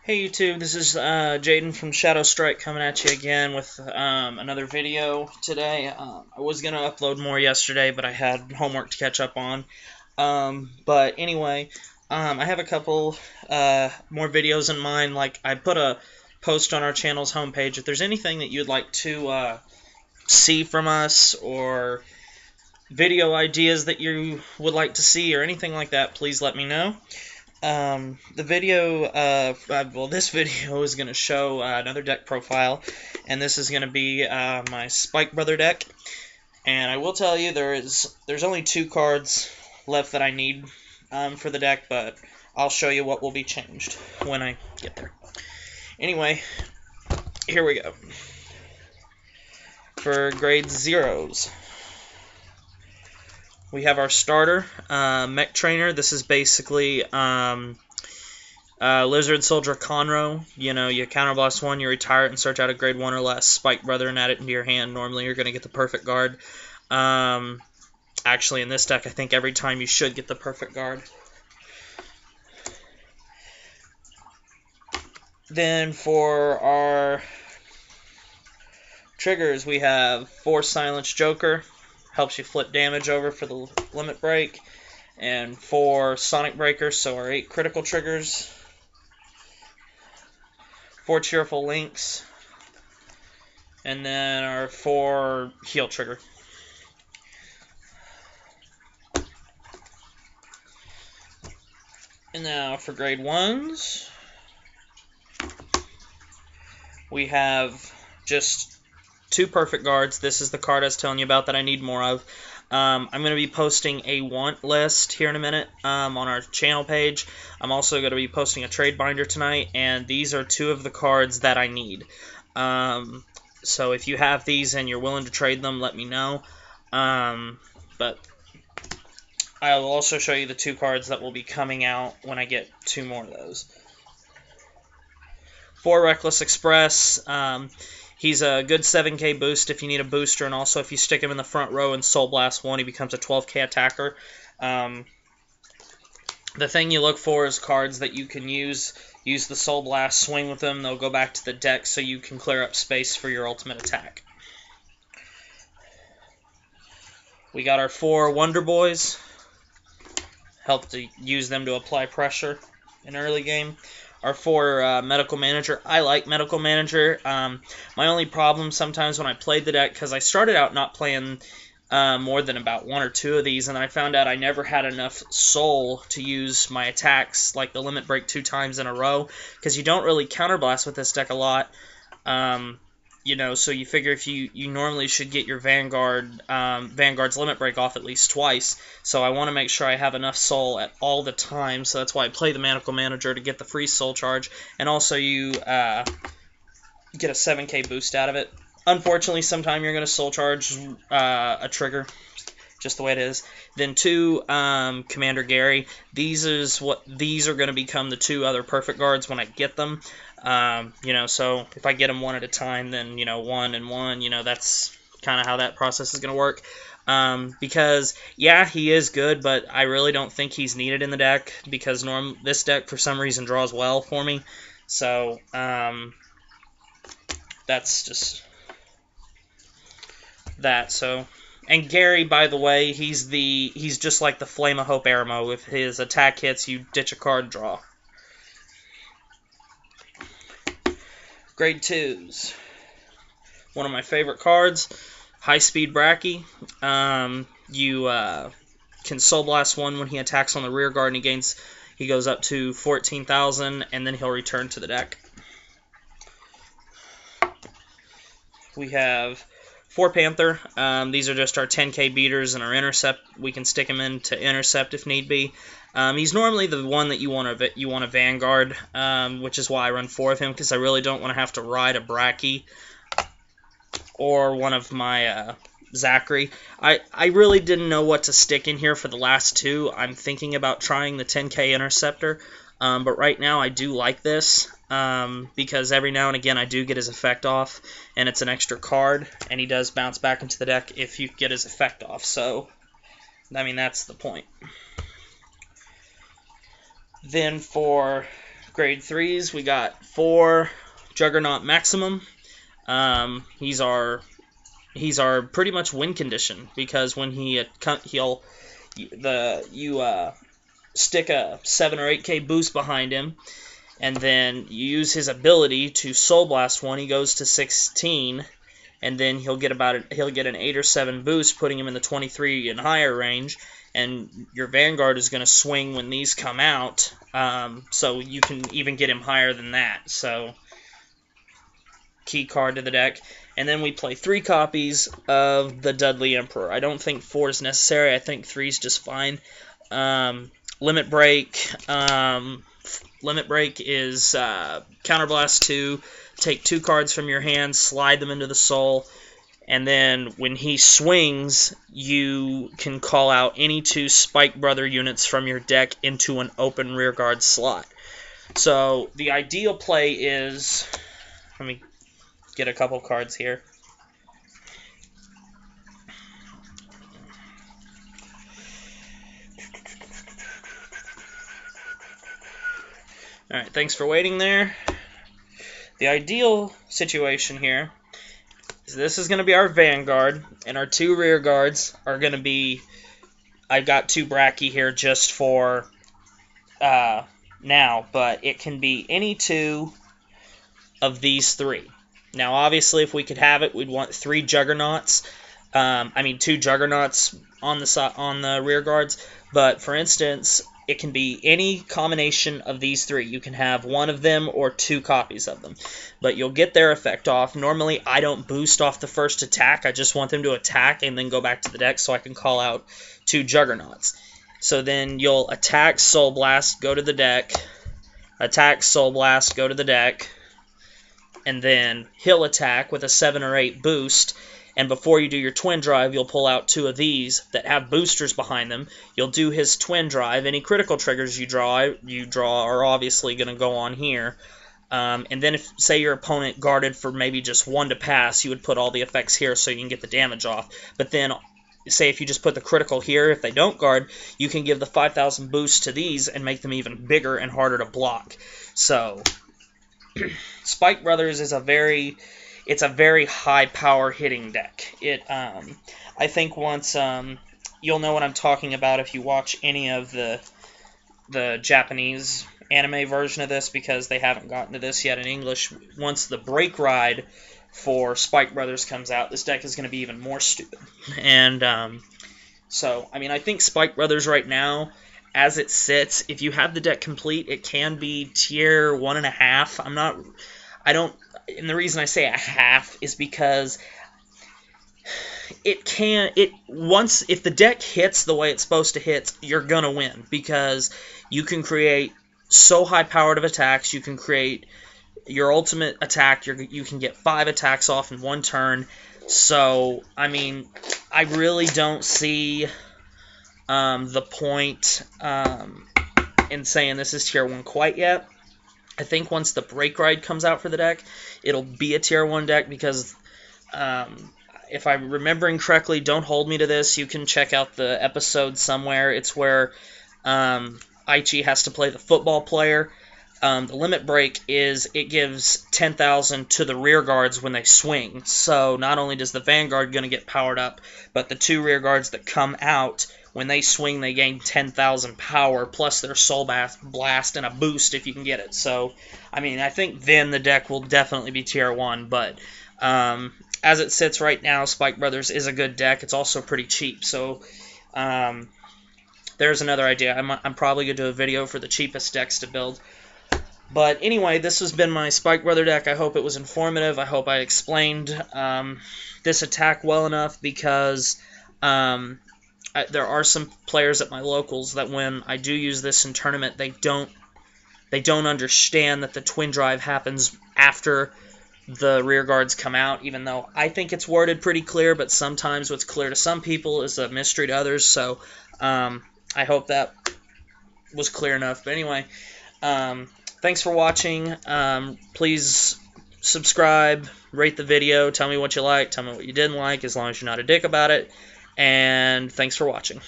Hey YouTube, this is Jaden from ShadowStrike coming at you again with another video today. I was going to upload more yesterday, but I had homework to catch up on. But anyway, I have a couple more videos in mind. Like, I put a post on our channel's homepage. If there's anything that you'd like to see from us, or video ideas that you would like to see, or anything like that, please let me know. This video is going to show another deck profile, and this is going to be my Spike Brother deck. And I will tell you, there's only 2 cards left that I need for the deck, but I'll show you what will be changed when I get there. Anyway, here we go. For grade 0s, we have our starter, Mech Trainer. This is basically Lizard Soldier Conroe. You know, you counterblast 1, you retire it and search out a grade 1 or less Spike Brother and add it into your hand. Normally you're going to get the perfect guard. Actually, in this deck, I think every time you should get the perfect guard. Then for our triggers, we have Force Silence Joker. Helps you flip damage over for the limit break, and 4 Sonic Breakers, so our 8 critical triggers, 4 Cheerful Links, and then our 4 heal trigger. And now for grade 1s, we have just 2 perfect guards. This is the card I was telling you about that I need more of. I'm going to be posting a want list here in a minute on our channel page. I'm also going to be posting a trade binder tonight, and these are 2 of the cards that I need. So if you have these and you're willing to trade them, let me know. But I will also show you the 2 cards that will be coming out when I get 2 more of those. 4 Reckless Express. He's a good 7k boost if you need a booster, and also if you stick him in the front row and Soul Blast 1, he becomes a 12k attacker. The thing you look for is cards that you can use the Soul Blast, swing with them, they'll go back to the deck so you can clear up space for your ultimate attack. We got our 4 Wonder Boys. Help to use them to apply pressure in early game. Our 4 Medical Manager. I like Medical Manager. My only problem sometimes when I played the deck, because I started out not playing more than about 1 or 2 of these, and I found out I never had enough soul to use my attacks, like the limit break 2 times in a row, because you don't really counterblast with this deck a lot. You know, so you figure if you normally should get your Vanguard's limit break off at least twice. So I want to make sure I have enough soul at all the time. So that's why I play the Medical Manager to get the free soul charge, and also you get a 7k boost out of it. Unfortunately, sometime you're going to soul charge a trigger, just the way it is. Then 2 Commander Gary. These are going to become the 2 other perfect guards when I get them. You know, so if I get them 1 at a time, then, you know, 1 and 1, you know, that's kind of how that process is going to work. Because, yeah, he is good, but I really don't think he's needed in the deck, because this deck, for some reason, draws well for me. So, that's just that. So, and Gary, by the way, he's just like the Flame of Hope Aramo. If his attack hits, you ditch a card, draw. Grade 2s. One of my favorite cards, High Speed Bracky. You can Soul Blast 1 when he attacks on the rear guard, and he goes up to 14,000, and then he'll return to the deck. We have 4 Panther. These are just our 10k beaters and our intercept. We can stick him in to intercept if need be. He's normally the one that you want to Vanguard, which is why I run 4 of him, because I really don't want to have to ride a Bracky or one of my Zachary. I really didn't know what to stick in here for the last 2. I'm thinking about trying the 10k Interceptor, but right now I do like this, because every now and again I do get his effect off, and it's an extra card, and he does bounce back into the deck if you get his effect off, so, I mean, that's the point. Then for grade 3s, we got 4 Juggernaut Maximum. He's our pretty much win condition, because when he'll stick a 7 or 8k boost behind him, and then you use his ability to Soul Blast one. He goes to 16, and then he'll get an 8 or 7 boost, putting him in the 23 and higher range. And your Vanguard is going to swing when these come out, so you can even get him higher than that. So, key card to the deck. And then we play 3 copies of the Dudley Emperor. I don't think 4 is necessary. I think 3 is just fine. Limit Break. Limit Break is Counterblast 2. Take 2 cards from your hand, slide them into the soul, and then when he swings, you can call out any 2 Spike Brother units from your deck into an open rearguard slot. So the ideal play is, let me get a couple cards here. Alright, thanks for waiting there. The ideal situation here is this is going to be our Vanguard, and our 2 rear guards are going to be, I've got 2 Bracky here just for now, but it can be any 2 of these 3. Now, obviously, if we could have it, we'd want 3 Juggernauts. 2 Juggernauts on the rear guards. But for instance, it can be any combination of these 3. You can have 1 of them or 2 copies of them. But you'll get their effect off. Normally, I don't boost off the first attack. I just want them to attack and then go back to the deck so I can call out 2 Juggernauts. So then you'll attack, Soul Blast, go to the deck. Attack, Soul Blast, go to the deck. And then he'll attack with a 7 or 8 boost. And before you do your Twin Drive, you'll pull out 2 of these that have boosters behind them. You'll do his Twin Drive. Any critical triggers you draw are obviously going to go on here. And then if, say, your opponent guarded for maybe just 1 to pass, you would put all the effects here so you can get the damage off. But then, say if you just put the critical here, if they don't guard, you can give the 5,000 boost to these and make them even bigger and harder to block. So, Spike Brothers is a very high power hitting deck. I think once you'll know what I'm talking about if you watch any of the Japanese anime version of this, because they haven't gotten to this yet in English. Once the break ride for Spike Brothers comes out, this deck is going to be even more stupid. And so, I think Spike Brothers right now, as it sits, if you have the deck complete, it can be tier 1.5. And the reason I say a half is because if the deck hits the way it's supposed to hit, you're gonna win, because you can create so high powered of attacks. You can create your ultimate attack. You can get 5 attacks off in 1 turn. So I really don't see the point in saying this is tier 1 quite yet. I think once the break ride comes out for the deck, it'll be a tier 1 deck, because if I'm remembering correctly, don't hold me to this, you can check out the episode somewhere. It's where Aichi has to play the football player. The limit break is it gives 10,000 to the rear guards when they swing. So not only does the Vanguard going to get powered up, but the 2 rear guards that come out, when they swing, they gain 10,000 power, plus their Soul Blast and a boost if you can get it. So, I think then the deck will definitely be tier 1, but as it sits right now, Spike Brothers is a good deck. It's also pretty cheap, so there's another idea. I'm probably going to do a video for the cheapest decks to build. But anyway, this has been my Spike Brother deck. I hope it was informative. I hope I explained this attack well enough, because there are some players at my locals that when I do use this in tournament, they don't understand that the Twin Drive happens after the rear guards come out, even though I think it's worded pretty clear, but sometimes what's clear to some people is a mystery to others. So I hope that was clear enough. But anyway, thanks for watching. Please subscribe, rate the video, tell me what you liked, tell me what you didn't like, as long as you're not a dick about it. And thanks for watching.